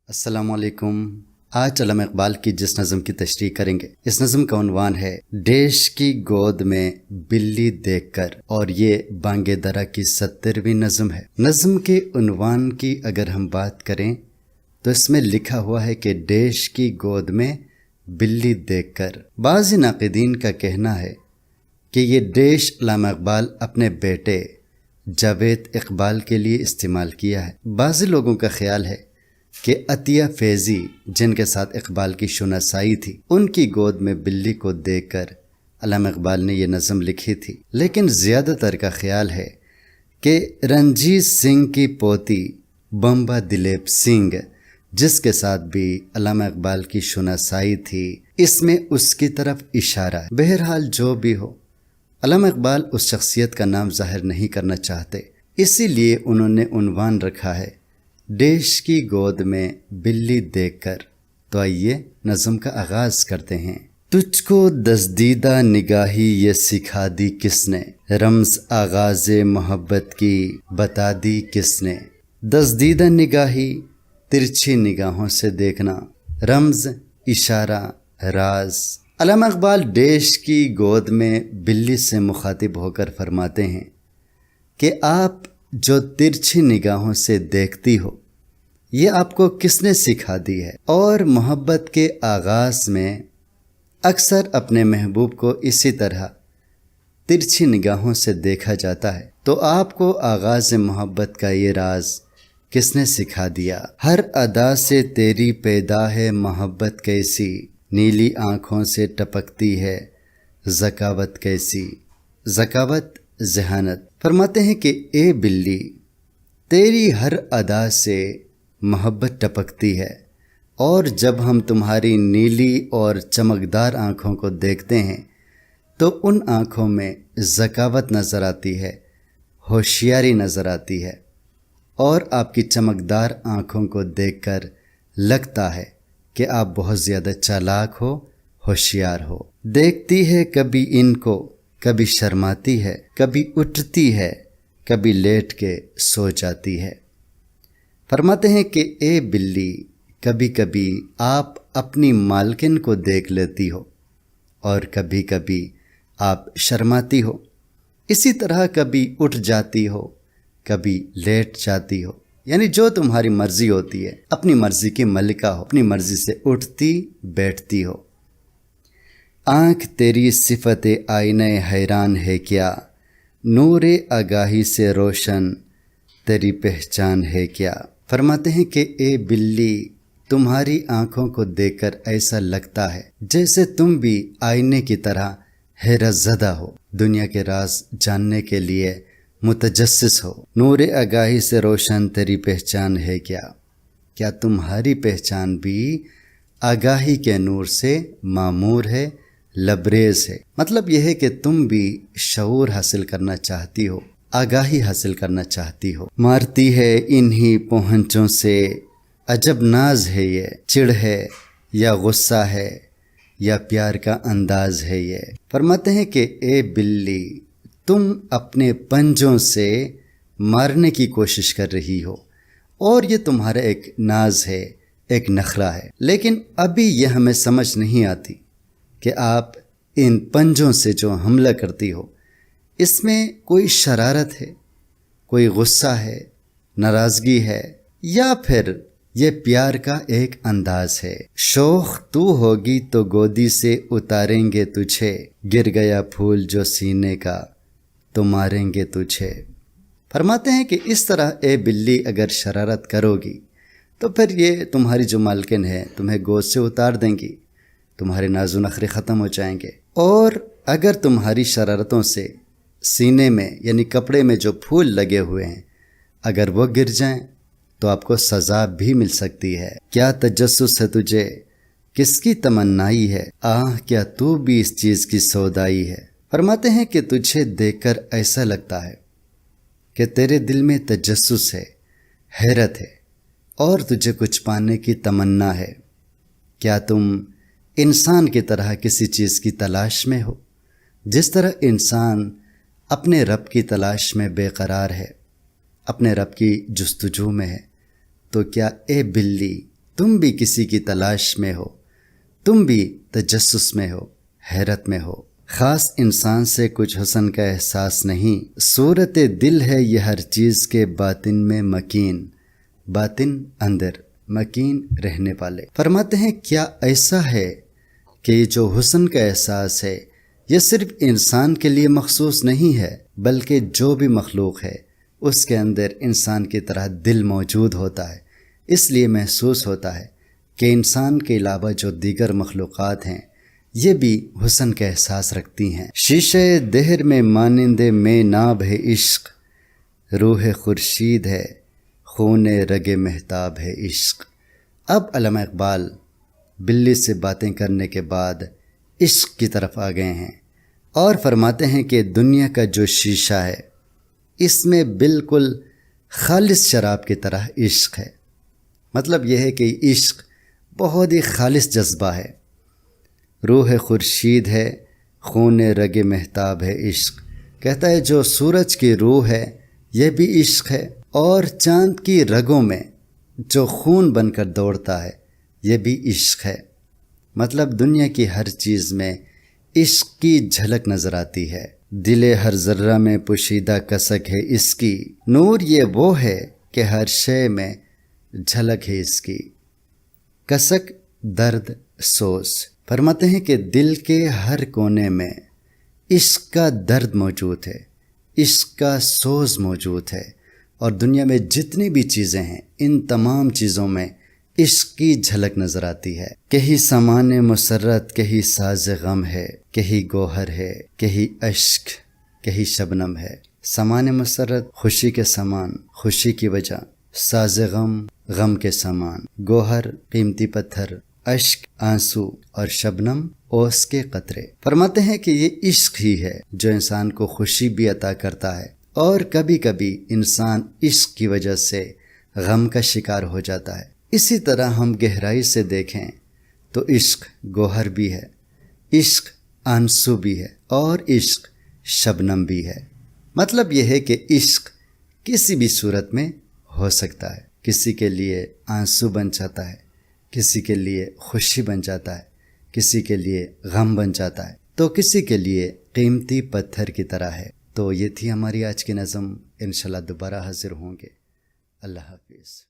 السلام علیکم۔ آج علامہ اقبال کی جس نظم کی تشریح کریں گے، اس نظم کا عنوان ہے ڈیش کی گود میں بلی دیکھ کر، اور یہ بانگ درا کی 70ویں نظم ہے۔ نظم کے عنوان کی اگر ہم بات کریں تو اس میں لکھا ہوا ہے کہ ڈیش کی گود میں بلی دیکھ کر۔ بعض ناقدین کا کہنا ہے کہ یہ ڈیش علامہ اقبال اپنے بیٹے جاوید اقبال کے لیے استعمال کیا ہے۔ بعض لوگوں کا خیال ہے کہ عطیہ فیضی، جن کے ساتھ اقبال کی شناسائی تھی، ان کی گود میں بلی کو دیکھ کر علامہ اقبال نے یہ نظم لکھی تھی۔ لیکن زیادہ تر کا خیال ہے کہ رنجیت سنگھ کی پوتی بمبا دلیپ سنگھ، جس کے ساتھ بھی علامہ اقبال کی شناسائی تھی، اس میں اس کی طرف اشارہ ہے۔ بہرحال جو بھی ہو، علامہ اقبال اس شخصیت کا نام ظاہر نہیں کرنا چاہتے، اسی لیے انہوں نے عنوان رکھا ہے ڈیش کی گود میں بلی دیکھ کر۔ تو آئیے نظم کا آغاز کرتے ہیں۔ تجھ کو دزدیدہ نگاہی یہ سکھا دی کس نے، رمز آغاز محبت کی بتا دی کس نے۔ دزدیدہ نگاہی، ترچھی نگاہوں سے دیکھنا، رمز، اشارہ، راز۔ علامہ اقبال ڈیش کی گود میں بلی سے مخاطب ہو کر فرماتے ہیں کہ آپ جو ترچھی نگاہوں سے دیکھتی ہو، یہ آپ کو کس نے سکھا دی ہے؟ اور محبت کے آغاز میں اکثر اپنے محبوب کو اسی طرح ترچھی نگاہوں سے دیکھا جاتا ہے۔ تو آپ کو آغاز محبت کا یہ راز کس نے سکھا دیا؟ ہر ادا سے تیری پیدا ہے محبت کیسی، نیلی آنکھوں سے ٹپکتی ہے ذکاوت کیسی۔ ذکاوت، ذہانت۔ فرماتے ہیں کہ اے بلی، تیری ہر ادا سے محبت ٹپکتی ہے، اور جب ہم تمہاری نیلی اور چمکدار آنکھوں کو دیکھتے ہیں تو ان آنکھوں میں ذکاوت نظر آتی ہے، ہوشیاری نظر آتی ہے، اور آپ کی چمکدار آنکھوں کو دیکھ کر لگتا ہے کہ آپ بہت زیادہ چالاک ہو، ہوشیار ہو۔ دیکھتی ہے کبھی ان کو، کبھی شرماتی ہے، کبھی اٹھتی ہے، کبھی لیٹ کے سو جاتی ہے۔ فرماتے ہیں کہ اے بلی، کبھی کبھی آپ اپنی مالکن کو دیکھ لیتی ہو، اور کبھی کبھی آپ شرماتی ہو، اسی طرح کبھی اٹھ جاتی ہو، کبھی لیٹ جاتی ہو، یعنی جو تمہاری مرضی ہوتی ہے، اپنی مرضی کی ملکہ ہو، اپنی مرضی سے اٹھتی بیٹھتی ہو۔ آنکھ تیری صفت آئینہ حیران ہے کیا، نور آگاہی سے روشن تیری پہچان ہے کیا۔ فرماتے ہیں کہ اے بلی، تمہاری آنکھوں کو دیکھ کر ایسا لگتا ہے جیسے تم بھی آئینے کی طرح حیرت زدہ ہو، دنیا کے راز جاننے کے لیے متجسس ہو۔ نور آگاہی سے روشن تیری پہچان ہے کیا، کیا تمہاری پہچان بھی آگاہی کے نور سے معمور ہے، لبریز ہے؟ مطلب یہ ہے کہ تم بھی شعور حاصل کرنا چاہتی ہو، آگاہی حاصل کرنا چاہتی ہو۔ مارتی ہے انہی پہنچوں سے عجب ناز ہے، یہ چڑ ہے یا غصہ ہے یا پیار کا انداز ہے یہ۔ فرماتے ہیں کہ اے بلی، تم اپنے پنجوں سے مارنے کی کوشش کر رہی ہو، اور یہ تمہارا ایک ناز ہے، ایک نخرہ ہے، لیکن ابھی یہ ہمیں سمجھ نہیں آتی کہ آپ ان پنجوں سے جو حملہ کرتی ہو، اس میں کوئی شرارت ہے، کوئی غصہ ہے، ناراضگی ہے، یا پھر یہ پیار کا ایک انداز ہے۔ شوخ تو ہوگی تو گودی سے اتاریں گے تجھے، گر گیا پھول جو سینے کا تو ماریں گے تجھے۔ فرماتے ہیں کہ اس طرح اے بلی اگر شرارت کرو گی تو پھر یہ تمہاری جو مالکن ہے تمہیں گود سے اتار دیں گی، تمہارے ناز و نخرے ختم ہو جائیں گے، اور اگر تمہاری شرارتوں سے سینے میں یعنی کپڑے میں جو پھول لگے ہوئے ہیں اگر وہ گر جائیں تو آپ کو سزا بھی مل سکتی ہے۔ کیا تجسس ہے تجھے، کس کی تمنائی ہے، آہ کیا تو بھی اس چیز کی سودائی ہے۔ فرماتے ہیں کہ تجھے دیکھ کر ایسا لگتا ہے کہ تیرے دل میں تجسس ہے، حیرت ہے، اور تجھے کچھ پانے کی تمنا ہے۔ کیا تم انسان کی طرح کسی چیز کی تلاش میں ہو؟ جس طرح انسان اپنے رب کی تلاش میں بے قرار ہے، اپنے رب کی جستجو میں ہے، تو کیا اے بلی تم بھی کسی کی تلاش میں ہو، تم بھی تجسس میں ہو، حیرت میں ہو۔ خاص انسان سے کچھ حسن کا احساس نہیں، صورت دل ہے یہ ہر چیز کے باطن میں مکین، باطن اندر، مکین رہنے والے۔ فرماتے ہیں کیا ایسا ہے کہ یہ جو حسن کا احساس ہے یہ صرف انسان کے لیے مخصوص نہیں ہے، بلکہ جو بھی مخلوق ہے اس کے اندر انسان کی طرح دل موجود ہوتا ہے۔ اس لیے محسوس ہوتا ہے کہ انسان کے علاوہ جو دیگر مخلوقات ہیں یہ بھی حسن کا احساس رکھتی ہیں۔ شیشہ دہر میں مانند میں ناب ہے عشق، روح خورشید ہے، خون رگ مہتاب ہے عشق۔ اب علامہ اقبال بلی سے باتیں کرنے کے بعد عشق کی طرف آ گئے ہیں اور فرماتے ہیں کہ دنیا کا جو شیشہ ہے اس میں بالکل خالص شراب کی طرح عشق ہے۔ مطلب یہ ہے کہ عشق بہت ہی خالص جذبہ ہے، روح خورشید ہے، خون رگ مہتاب ہے عشق۔ کہتا ہے جو سورج کی روح ہے یہ بھی عشق ہے، اور چاند کی رگوں میں جو خون بن کر دوڑتا ہے یہ بھی عشق ہے۔ مطلب دنیا کی ہر چیز میں عشق کی جھلک نظر آتی ہے۔ دل ہر ذرہ میں پوشیدہ کسک ہے اس کی، نور یہ وہ ہے کہ ہر شے میں جھلک ہے اس کی۔ کسک درد سوز۔ فرماتے ہیں کہ دل کے ہر کونے میں عشق کا درد موجود ہے، عشق کا سوز موجود ہے، اور دنیا میں جتنی بھی چیزیں ہیں ان تمام چیزوں میں عشق کی جھلک نظر آتی ہے۔ کہیں سامان مسرت، کہیں ساز غم ہے، کہیں گوہر ہے، کہیں اشک، کہیں شبنم ہے۔ سامان مسرت خوشی کے سامان، خوشی کی وجہ، ساز غم غم کے سامان، گوہر قیمتی پتھر، اشک آنسو، اور شبنم اوس کے قطرے۔ فرماتے ہیں کہ یہ عشق ہی ہے جو انسان کو خوشی بھی عطا کرتا ہے، اور کبھی کبھی انسان عشق کی وجہ سے غم کا شکار ہو جاتا ہے۔ اسی طرح ہم گہرائی سے دیکھیں تو عشق گوہر بھی ہے، عشق آنسو بھی ہے، اور عشق شبنم بھی ہے۔ مطلب یہ ہے کہ عشق کسی بھی صورت میں ہو سکتا ہے، کسی کے لیے آنسو بن جاتا ہے، کسی کے لیے خوشی بن جاتا ہے، کسی کے لیے غم بن جاتا ہے، تو کسی کے لیے قیمتی پتھر کی طرح ہے۔ تو یہ تھی ہماری آج کی نظم، انشاءاللہ دوبارہ حاضر ہوں گے۔ اللہ حافظ۔